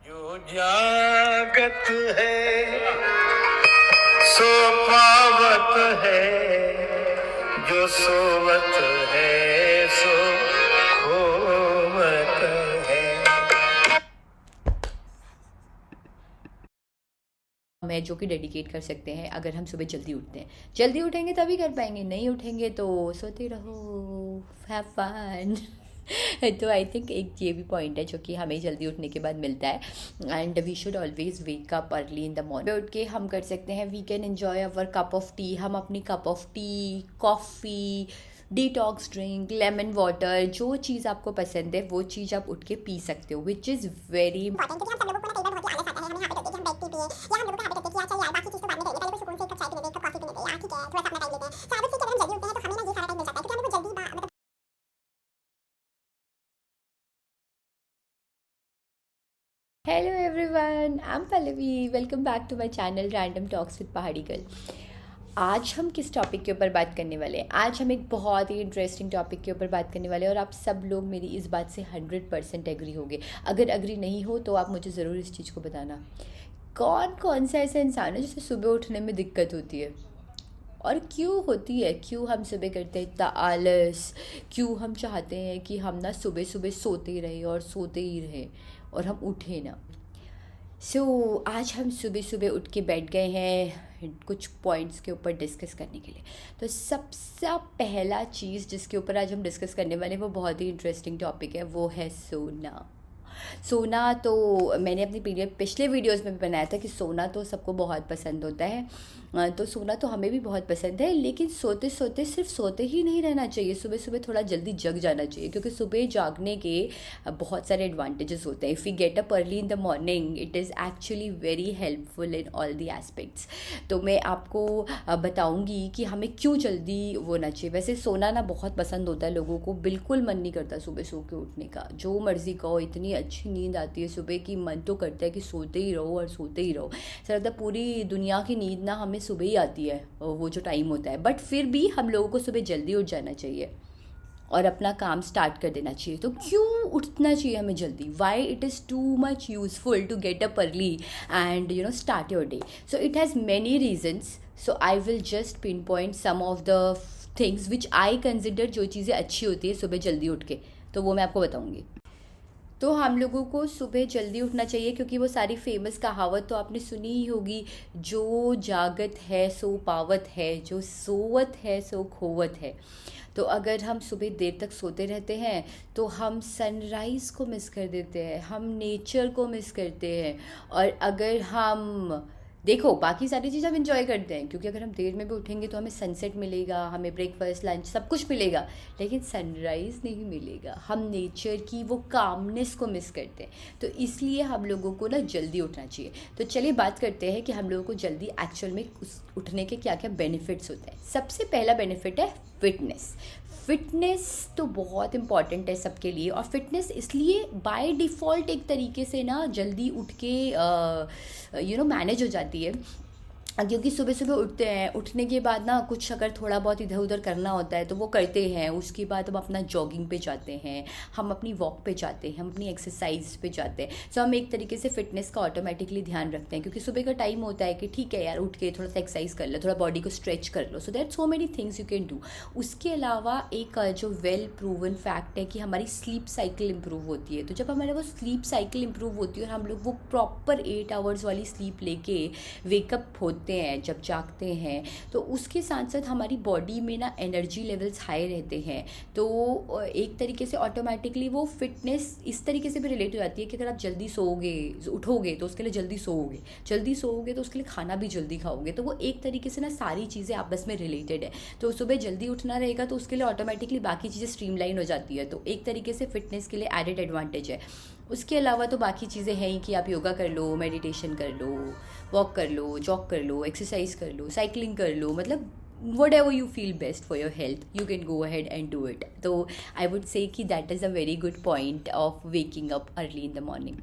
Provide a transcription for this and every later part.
जो जागत है सो पावत है, जो सोवत है सो खोवत है। है जो कि डेडिकेट कर सकते हैं अगर हम सुबह जल्दी उठते हैं। जल्दी उठेंगे तभी कर पाएंगे, नहीं उठेंगे तो सोते रहो, हैव फन। तो आई थिंक एक ये भी पॉइंट है जो कि हमें जल्दी उठने के बाद मिलता है। And we should always wake up early in the morning. उठ के हम कर सकते हैं, we can enjoy our cup of tea. हम अपनी cup of tea, coffee, detox drink, lemon water, जो चीज़ आपको पसंद है वो चीज़ आप उठ के पी सकते हो, विच इज़ वेरी इम्पॉर्टेंट। क्योंकि हम सब लोगों को ना कई बार बहुत ही आलस आता है, हमें हैबिट होती है कि हम बैठ के पिए, या हम लोगों को हैबिट होती है कि अच्छा यार बाकी चीज़ तो बाद में करेंगे, पहले कोई सुकून से एक कप चाय पीने दे, एक कप कॉफी पीने दे, यार ठीक है थोड़ा सा अपना टाइम लेते हैं। सो आई वुड से अगर हम जल्दी उठते हैं तो हमें ना ये सारा टाइम मिल जाता है, क्योंकि हमें वो जल्दी मतलब Hello everyone, I'm Pallavi. Welcome back to my channel Random Talks with पहाड़ी गर्ल। आज हम किस टॉपिक के ऊपर बात करने वाले हैं? आज हम एक बहुत ही इंटरेस्टिंग टॉपिक के ऊपर बात करने वाले हैं और आप सब लोग मेरी इस बात से 100% एग्री होंगे। अगर एग्री नहीं हो तो आप मुझे ज़रूर इस चीज़ को बताना। कौन कौन सा ऐसा इंसान है जिसे सुबह उठने में दिक्कत होती है? और क्यों होती है? क्यों हम सुबह करते हैं इतना आलस? क्यों हम चाहते हैं कि हम ना सुबह सुबह सोते ही रहें और सोते ही रहें और हम उठें ना? आज हम सुबह सुबह उठ के बैठ गए हैं कुछ पॉइंट्स के ऊपर डिस्कस करने के लिए। तो सबसे पहला चीज़ जिसके ऊपर आज हम डिस्कस करने वाले हैं वो बहुत ही इंटरेस्टिंग टॉपिक है, वो है सोना। सोना तो मैंने अपनी पिछले वीडियोस में भी बनाया था कि सोना तो सबको बहुत पसंद होता है। तो सोना तो हमें भी बहुत पसंद है, लेकिन सोते सोते सिर्फ सोते ही नहीं रहना चाहिए, सुबह सुबह थोड़ा जल्दी जग जाना चाहिए, क्योंकि सुबह जागने के बहुत सारे एडवांटेजेस होते हैं। If you get up early in the morning it is actually very helpful in all the aspects. तो मैं आपको बताऊंगी कि हमें क्यों जल्दी वो होना चाहिए। वैसे सोना ना बहुत पसंद होता है लोगों को, बिल्कुल मन नहीं करता सुबह सो के उठने का, जो मर्जी कहो, इतनी अच्छी नींद आती है सुबह की, मन तो करता है कि सोते ही रहो और सोते ही रहो। ऐसा लगता है पूरी दुनिया की नींद ना हमें सुबह ही आती है, वो जो टाइम होता है। बट फिर भी हम लोगों को सुबह जल्दी उठ जाना चाहिए और अपना काम स्टार्ट कर देना चाहिए। तो क्यों उठना चाहिए हमें जल्दी? Why it is too much useful to get up early and start your day? So it has many reasons. So I will just pinpoint some of the things which I consider, जो चीज़ें अच्छी होती है सुबह जल्दी उठ के, तो वो मैं आपको बताऊँगी। तो हम लोगों को सुबह जल्दी उठना चाहिए क्योंकि वो सारी फेमस कहावत तो आपने सुनी ही होगी, जो जागत है सो पावत है, जो सोवत है सो खोवत है। तो अगर हम सुबह देर तक सोते रहते हैं तो हम सनराइज़ को मिस कर देते हैं, हम नेचर को मिस करते हैं। और अगर हम देखो बाकी सारी चीज़ हम इंजॉय करते हैं, क्योंकि अगर हम देर में भी उठेंगे तो हमें सनसेट मिलेगा, हमें ब्रेकफास्ट लंच सब कुछ मिलेगा, लेकिन सनराइज़ नहीं मिलेगा। हम नेचर की वो कामनेस को मिस करते हैं। तो इसलिए हम लोगों को ना जल्दी उठना चाहिए। तो चलिए बात करते हैं कि हम लोगों को जल्दी एक्चुअल में उठने के क्या क्या बेनिफिट्स होते हैं। सबसे पहला बेनिफिट है फिटनेस। फिटनेस तो बहुत इम्पॉर्टेंट है सबके लिए, और फिटनेस इसलिए बाय डिफ़ॉल्ट एक तरीके से ना जल्दी उठ के मैनेज हो जाती है, क्योंकि सुबह सुबह उठते हैं, उठने के बाद ना कुछ अगर थोड़ा बहुत इधर उधर करना होता है तो वो करते हैं। उसके बाद हम अपना जॉगिंग पे जाते हैं, हम अपनी वॉक पे जाते हैं, हम अपनी एक्सरसाइज पे जाते हैं। सो हम एक तरीके से फिटनेस का ऑटोमेटिकली ध्यान रखते हैं, क्योंकि सुबह का टाइम होता है कि ठीक है यार उठ के थोड़ा सा एक्सरसाइज कर लो, थोड़ा बॉडी को स्ट्रेच कर लो। So that so many things you can do. उसके अलावा एक जो वेल प्रूवन फैक्ट है कि हमारी स्लीप साइकिल इंप्रूव होती है। तो जब हमारे वो स्लीप साइकिल इंप्रूव होती है और हम लोग वो प्रॉपर 8 आवर्स वाली स्लीप लेके वेकअप होते हैं, जब जागते हैं, तो उसके साथ साथ हमारी बॉडी में ना एनर्जी लेवल्स हाई रहते हैं। तो एक तरीके से ऑटोमेटिकली वो फिटनेस इस तरीके से भी रिलेट हो जाती है कि अगर आप जल्दी सोओगे उठोगे तो उसके लिए जल्दी सोओगे तो उसके लिए खाना भी जल्दी खाओगे। तो वो एक तरीके से ना सारी चीज़ें आपस में रिलेटेड है। तो सुबह जल्दी उठना रहेगा तो उसके लिए ऑटोमेटिकली बाकी चीज़ें स्ट्रीमलाइन हो जाती है। तो एक तरीके से फिटनेस के लिए एडेड एडवांटेज है। उसके अलावा तो बाकी चीज़ें हैं ही कि आप योगा कर लो, मेडिटेशन कर लो, वॉक कर लो, जॉग कर लो, एक्सरसाइज कर लो, साइकिलिंग कर लो, मतलब whatever you feel best for your health you can go ahead and do it. So I would say कि that is a very good point of waking up early in the morning.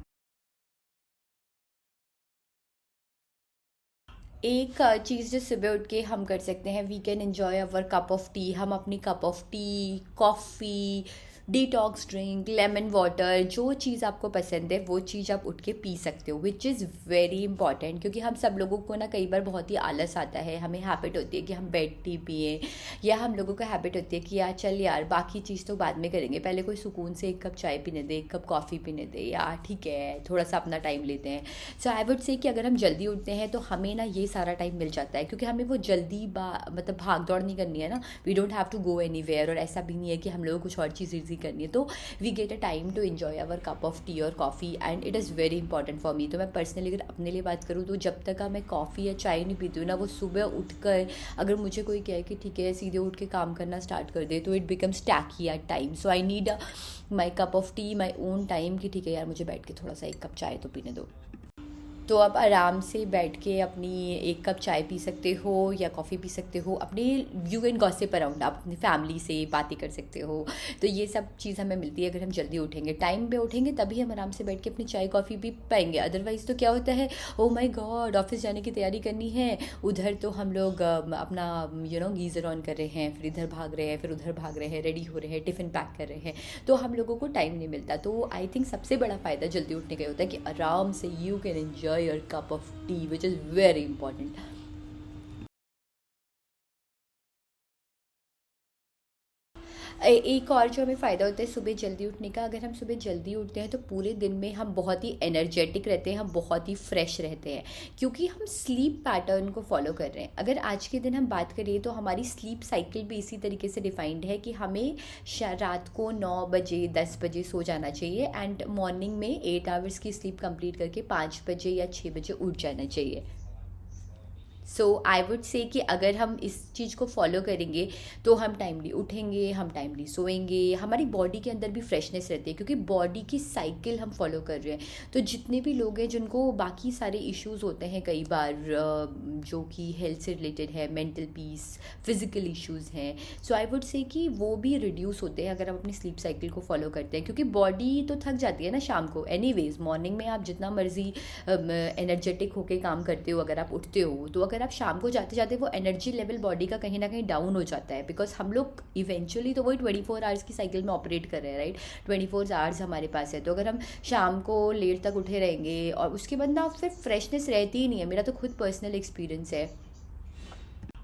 एक चीज़ जो सुबह उठ के हम कर सकते हैं, we can enjoy our cup of tea. हम अपनी cup of tea, coffee, detox drink, lemon water, जो चीज़ आपको पसंद है वो चीज़ आप उठ के पी सकते हो, विच इज़ वेरी इंपॉर्टेंट। क्योंकि हम सब लोगों को ना कई बार बहुत ही आलस आता है, हमें हैबिट होती है कि हम बेड टी पिए, या हम लोगों को हैबिट होती है कि यार चल यार बाकी चीज़ तो बाद में करेंगे, पहले कोई सुकून से एक कप चाय पीने दे, एक कप कॉफ़ी पीने दे, यार ठीक है थोड़ा सा अपना टाइम लेते हैं। सो आई वुड से कि अगर हम जल्दी उठते हैं तो हमें ना ये सारा टाइम मिल जाता है, क्योंकि हमें वो जल्दी मतलब भाग दौड़ नहीं करनी है ना, we don't have to go anywhere, और ऐसा भी नहीं है कि हम लोगों को कुछ और चीज़ ईजी करनी है। तो we get a time to enjoy our cup of tea और coffee, and it is very important for me. तो मैं पर्सनली अगर अपने लिए बात करूँ तो जब तक मैं कॉफ़ी या चाय नहीं पीती हूँ ना, वो सुबह उठकर अगर मुझे कोई कहे कि ठीक है सीधे उठ के काम करना स्टार्ट कर दे, तो it becomes tacky at time. So I need my cup of tea, my own time, कि ठीक है यार मुझे बैठ के थोड़ा सा एक कप चाय तो पीने दो। तो आप आराम से बैठ के अपनी एक कप चाय पी सकते हो या कॉफ़ी पी सकते हो, अपने यू कैन गॉसिप अराउंड, आप अपनी फैमिली से बातें कर सकते हो। तो ये सब चीज़ हमें मिलती है अगर हम जल्दी उठेंगे, टाइम पे उठेंगे, तभी हम आराम से बैठ के अपनी चाय कॉफ़ी पी पाएंगे। अदरवाइज़ तो क्या होता है, ओ माय गॉड ऑफिस जाने की तैयारी करनी है, उधर तो हम लोग अपना गीज़र ऑन कर रहे हैं, फिर इधर भाग रहे हैं, फिर उधर भाग रहे हैं, रेडी हो रहे हैं, टिफ़िन पैक कर रहे हैं, तो हम लोगों को टाइम नहीं मिलता। तो आई थिंक सबसे बड़ा फ़ायदा जल्दी उठने का होता है कि आराम से you can enjoy your cup of tea, which is very important. एक और जो हमें फ़ायदा होता है सुबह जल्दी उठने का, अगर हम सुबह जल्दी उठते हैं तो पूरे दिन में हम बहुत ही एनर्जेटिक रहते हैं, हम बहुत ही फ्रेश रहते हैं, क्योंकि हम स्लीप पैटर्न को फॉलो कर रहे हैं। अगर आज के दिन हम बात करें तो हमारी स्लीप साइकिल भी इसी तरीके से डिफाइंड है कि हमें रात को 9 बजे 10 बजे सो जाना चाहिए, एंड मॉर्निंग में 8 आवर्स की स्लीप कंप्लीट करके 5 बजे या 6 बजे उठ जाना चाहिए। सो आई वुड से कि अगर हम इस चीज़ को फॉलो करेंगे तो हम टाइमली उठेंगे, हम टाइमली सोएंगे, हमारी बॉडी के अंदर भी फ्रेशनेस रहती है, क्योंकि बॉडी की साइकिल हम फॉलो कर रहे हैं। तो जितने भी लोग हैं जिनको बाकी सारे इश्यूज़ होते हैं कई बार, जो कि हेल्थ से रिलेटेड है, मेंटल पीस, फिजिकल इश्यूज़ हैं, सो आई वुड से कि वो भी रिड्यूस होते हैं अगर हम अपनी स्लीप साइकिल को फॉलो करते हैं। क्योंकि बॉडी तो थक जाती है ना शाम को, एनीवेज मॉर्निंग में आप जितना मर्जी एनर्जेटिक होके काम करते हो, अगर आप उठते हो तो अगर आप शाम को जाते जाते वो एनर्जी लेवल बॉडी का कहीं ना कहीं डाउन हो जाता है, बिकॉज हम लोग इवेंचुअली तो वही 24 आवर्स की साइकिल में ऑपरेट कर रहे हैं, राइट। 24 आवर्स हमारे पास है, तो अगर हम शाम को लेट तक उठे रहेंगे और उसके बाद ना फिर फ्रेशनेस रहती ही नहीं है। मेरा तो खुद पर्सनल एक्सपीरियंस है।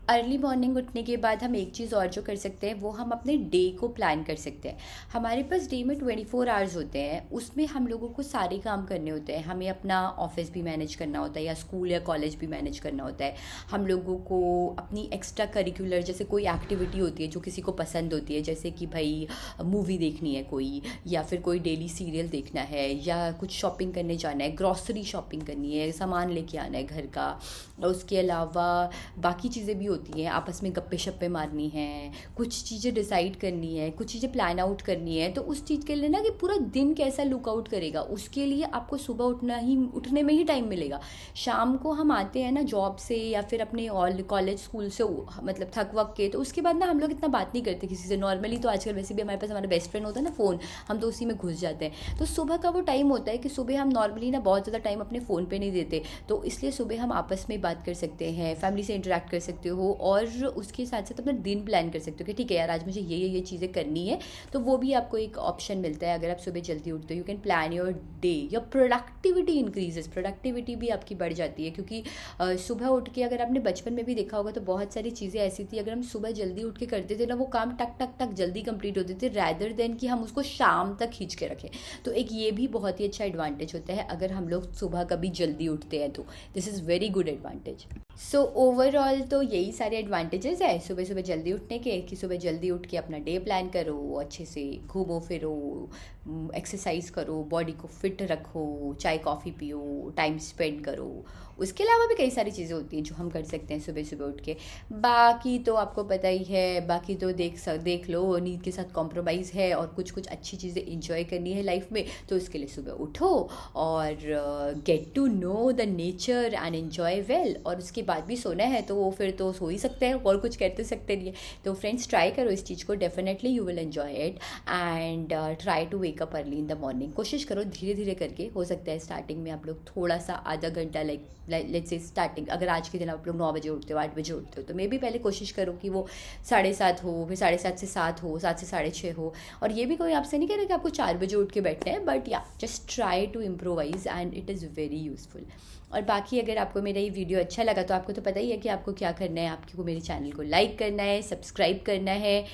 अर्ली मॉर्निंग उठने के बाद हम एक चीज़ और जो कर सकते हैं वो हम अपने डे को प्लान कर सकते हैं। हमारे पास डे में 24 आवर्स होते हैं, उसमें हम लोगों को सारे काम करने होते हैं। हमें अपना ऑफिस भी मैनेज करना होता है, या स्कूल या कॉलेज भी मैनेज करना होता है। हम लोगों को अपनी एक्स्ट्रा करिकुलर जैसे कोई एक्टिविटी होती है जो किसी को पसंद होती है, जैसे कि भाई मूवी देखनी है कोई, या फिर कोई डेली सीरियल देखना है, या कुछ शॉपिंग करने जाना है, ग्रॉसरी शॉपिंग करनी है, सामान लेके आना है घर का। और उसके अलावा बाकी चीज़ें भी होती हैं, आपस में गप्पे शप्पे मारनी हैं, कुछ चीज़ें डिसाइड करनी है, कुछ चीज़ें प्लान आउट करनी है। तो उस चीज़ के लिए ना कि पूरा दिन कैसा लुक आउट करेगा, उसके लिए आपको सुबह उठने में ही टाइम मिलेगा। शाम को हम आते हैं ना जॉब से या फिर अपने ऑल कॉलेज स्कूल से, मतलब थक वक के, तो उसके बाद ना हम लोग इतना बात नहीं करते किसी से नॉर्मली। तो आजकल वैसे भी हमारे पास हमारा बेस्ट फ्रेंड होता है ना फ़ोन, हम तो उसी में घुस जाते हैं। तो सुबह का वो टाइम होता है कि सुबह हम नॉर्मली ना बहुत ज़्यादा टाइम अपने फ़ोन पे नहीं देते, तो इसलिए सुबह हम आपस में बात कर सकते हैं, फैमिली से इंटरेक्ट कर सकते हो, और उसके साथ साथ अपना दिन प्लान कर सकते हो कि ठीक है यार आज मुझे ये चीज़ें करनी है। तो वो भी आपको एक ऑप्शन मिलता है अगर आप सुबह जल्दी उठते हो। You can plan your day, your productivity increases, productivity भी आपकी बढ़ जाती है। क्योंकि सुबह उठ के, अगर आपने बचपन में भी देखा होगा तो बहुत सारी चीज़ें ऐसी थी, अगर हम सुबह जल्दी उठ के करते थे ना, वो काम टक टक टक जल्दी कंप्लीट होते थे, रैदर देन कि हम उसको शाम तक खींच के रखें। तो एक ये भी बहुत ही अच्छा एडवांटेज होता है अगर हम लोग सुबह कभी जल्दी उठते हैं, तो this is very good advantage. So overall तो यही सारे एडवांटेजेस है सुबह सुबह जल्दी उठने के, कि सुबह जल्दी उठ के अपना डे प्लान करो, अच्छे से घूमो फिरो, एक्सरसाइज करो, बॉडी को फिट रखो, चाय कॉफ़ी पियो, टाइम स्पेंड करो। उसके अलावा भी कई सारी चीज़ें होती हैं जो हम कर सकते हैं सुबह सुबह उठ के। बाकी तो आपको पता ही है, बाकी तो देख लो, नींद के साथ कॉम्प्रोमाइज़ है, और कुछ कुछ अच्छी चीज़ें इंजॉय करनी है लाइफ में, तो इसके लिए सुबह उठो और get to know the nature and enjoy well. और उसके बाद भी सोना है तो वो फिर तो सो ही सकते हैं, और कुछ करते सकते नहीं है। तो फ्रेंड्स ट्राई करो इस चीज़ को, definitely you will enjoy it, and try to wake wake up early in the morning. कोशिश करो धीरे धीरे करके, हो सकता है स्टार्टिंग में आप लोग थोड़ा सा आधा घंटा लेट्स से स्टार्टिंग, अगर आज के दिन आप लोग 9 बजे उठते हो 8 बजे उठते हो तो मे भी पहले कोशिश करो कि वो 7:30 हो, फिर 7:30 से 7 हो, 7 से 6:30 हो। और ये भी कोई आपसे नहीं कह रहा कि आपको 4 बजे उठ के बैठना है, बट या just try to improvise and it is very useful. और बाकी अगर आपको मेरा ये वीडियो अच्छा लगा तो आपको तो पता ही है कि आपको क्या करना है, आपको मेरे चैनल को लाइक करना है, सब्सक्राइब करना है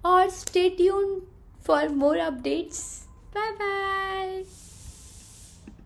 और stay tuned for more updates. Bye bye.